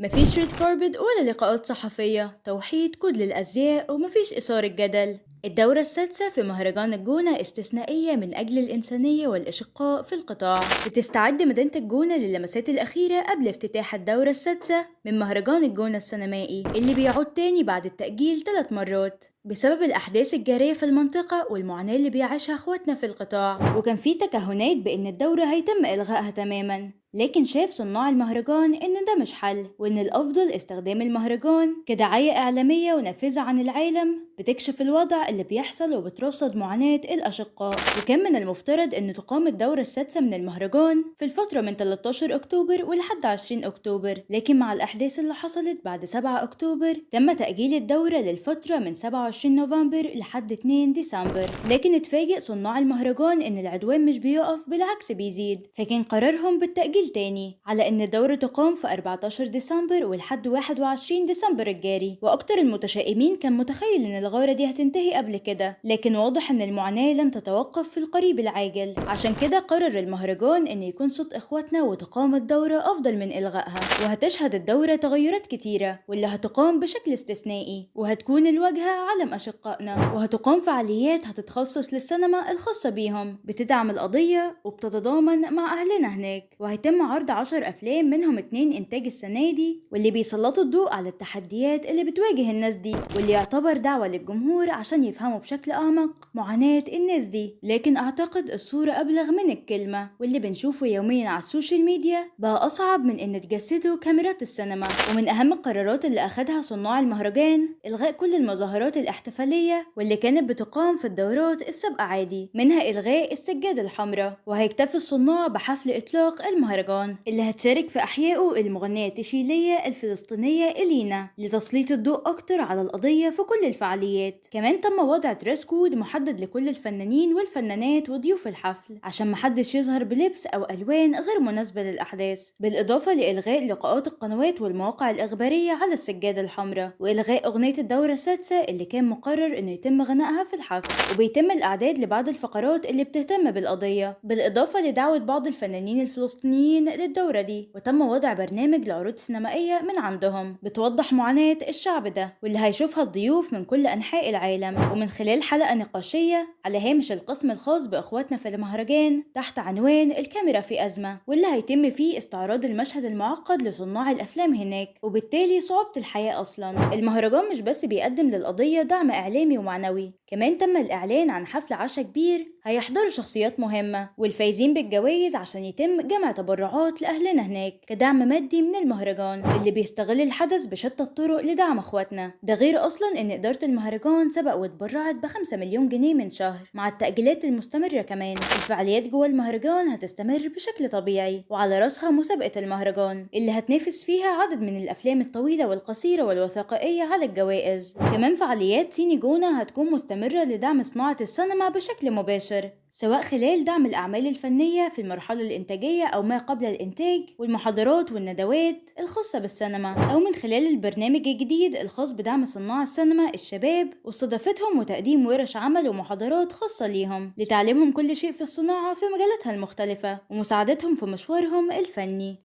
مفيش ريد كاربت ولا لقاءات صحفية، توحيد كود للأزياء، ومفيش إثارة جدل. الدورة السادسة في مهرجان الجونة استثنائية من أجل الإنسانية والإشقاء في القطاع. بتستعد مدينة الجونة للمسات الأخيرة قبل افتتاح الدورة السادسة من مهرجان الجونة السينمائي اللي بيعود تاني بعد التأجيل 3 مرات بسبب الأحداث الجارية في المنطقة والمعاناة اللي بيعيشها اخواتنا في القطاع. وكان في تكهنات بأن الدورة هيتم إلغائها تماما، لكن شاف صناع المهرجان إن ده مش حل، وإن الأفضل استخدام المهرجان كدعاية إعلامية ونافذة عن العالم بتكشف الوضع اللي بيحصل وبترصد معاناة الأشقاء. وكان من المفترض إن تقام الدورة السادسة من المهرجان في الفترة من 13 أكتوبر ولحد 20 أكتوبر، لكن مع الأحداث اللي حصلت بعد 7 أكتوبر تم تأجيل الدورة للفترة من 27 نوفمبر لحد 2 ديسمبر. لكن اتفاجئ صناع المهرجان إن العدوان مش بيقف، بالعكس بيزيد، فكان قرارهم بالتأجيل تاني على إن الدورة تقام في 14 ديسمبر ولحد 21 ديسمبر الجاري. وأكتر المتشائمين كان متخيل إن الغارة دي هتنتهي قبل كده، لكن واضح إن المعاناة لن تتوقف في القريب العاجل. عشان كده قرر المهرجان إن يكون صوت إخواتنا وتقام الدورة أفضل من إلغائها. وهتشهد الدورة تغيرات كتيرة، واللي هتقام بشكل استثنائي، وهتكون الواجهة علم أشقائنا. وهتقام فعاليات هتتخصص للسينما الخاصة بيهم بتدعم القضية وبتتضامن مع أهلنا هناك. وهيتم عرض 10 أفلام منهم 2 إنتاج السنة دي، واللي بيسلطوا الضوء على التحديات اللي بتواجه الناس دي، واللي يعتبر دعوة للجمهور عشان يفهموا بشكل أعمق معاناة الناس دي. لكن أعتقد الصورة أبلغ من الكلمة، واللي بنشوفه يوميا على السوشيال ميديا بقى أصعب من إن تجسده كاميرات السينما. ومن أهم القرارات اللي أخدها صناع المهرجان إلغاء كل المظاهرات الاحتفالية واللي كانت بتقام في الدورات السابقة عادي، منها إلغاء السجادة الحمراء. وهيكتفي الصناع بحفل إطلاق المهرجان اللي هتشارك في أحيائه المغنية التشيلية الفلسطينية إلينا لتسليط الضوء أكتر على القضية في كل الفعاليات. كمان تم وضع دريس كود محدد لكل الفنانين والفنانات وضيوف الحفل عشان محدش يظهر بلبس أو ألوان غير مناسبة للأحداث، بالإضافة لإلغاء لقاءات القنوات والمواقع الإخبارية على السجادة الحمراء، وإلغاء أغنية الدورة السادسة اللي كان مقرر إنه يتم غنائها في الحفل. وبيتم الإعداد لبعض الفقرات اللي بتهتم بالقضية، بالإضافة لدعوة بعض الفنانين الفلسطينيين للدورة دي. وتم وضع برنامج لعروض سينمائية من عندهم بتوضح معاناة الشعب ده، واللي هيشوفها الضيوف من كل أنحاء العالم، ومن خلال حلقة نقاشية على هامش القسم الخاص بإخواتنا في المهرجان تحت عنوان الكاميرا في أزمة، واللي هيتم فيه استعراض المشهد المعقد لصناع الأفلام هناك، وبالتالي صعوبة الحياة أصلا. المهرجان مش بس بيقدم للقضية دعم إعلامي ومعنوي، كمان تم الإعلان عن حفل عشاء كبير هيحضروا شخصيات مهمة والفايزين بالجوائز عشان يتم جمع تبرعات لأهلنا هناك كدعم مادي من المهرجان اللي بيستغل الحدث بشتى الطرق لدعم اخواتنا. ده غير أصلا إن إدارة المهرجان سبق واتبرعت ب5 مليون جنيه من شهر. مع التأجيلات المستمرة كمان الفعاليات جوه المهرجان هتستمر بشكل طبيعي، وعلى رأسها مسابقة المهرجان اللي هتنافس فيها عدد من الأفلام الطويلة والقصيرة والوثائقية على الجوائز. كمان فعاليات سيني جونة هتكون مستمرة لدعم صناعة السينما بشكل مباشر، سواء خلال دعم الأعمال الفنية في المرحلة الإنتاجية أو ما قبل الإنتاج والمحاضرات والندوات الخاصة بالسينما، أو من خلال البرنامج الجديد الخاص بدعم صناع السينما الشباب واستضافتهم وتقديم ورش عمل ومحاضرات خاصة ليهم لتعليمهم كل شيء في الصناعة في مجالاتها المختلفة ومساعدتهم في مشوارهم الفني.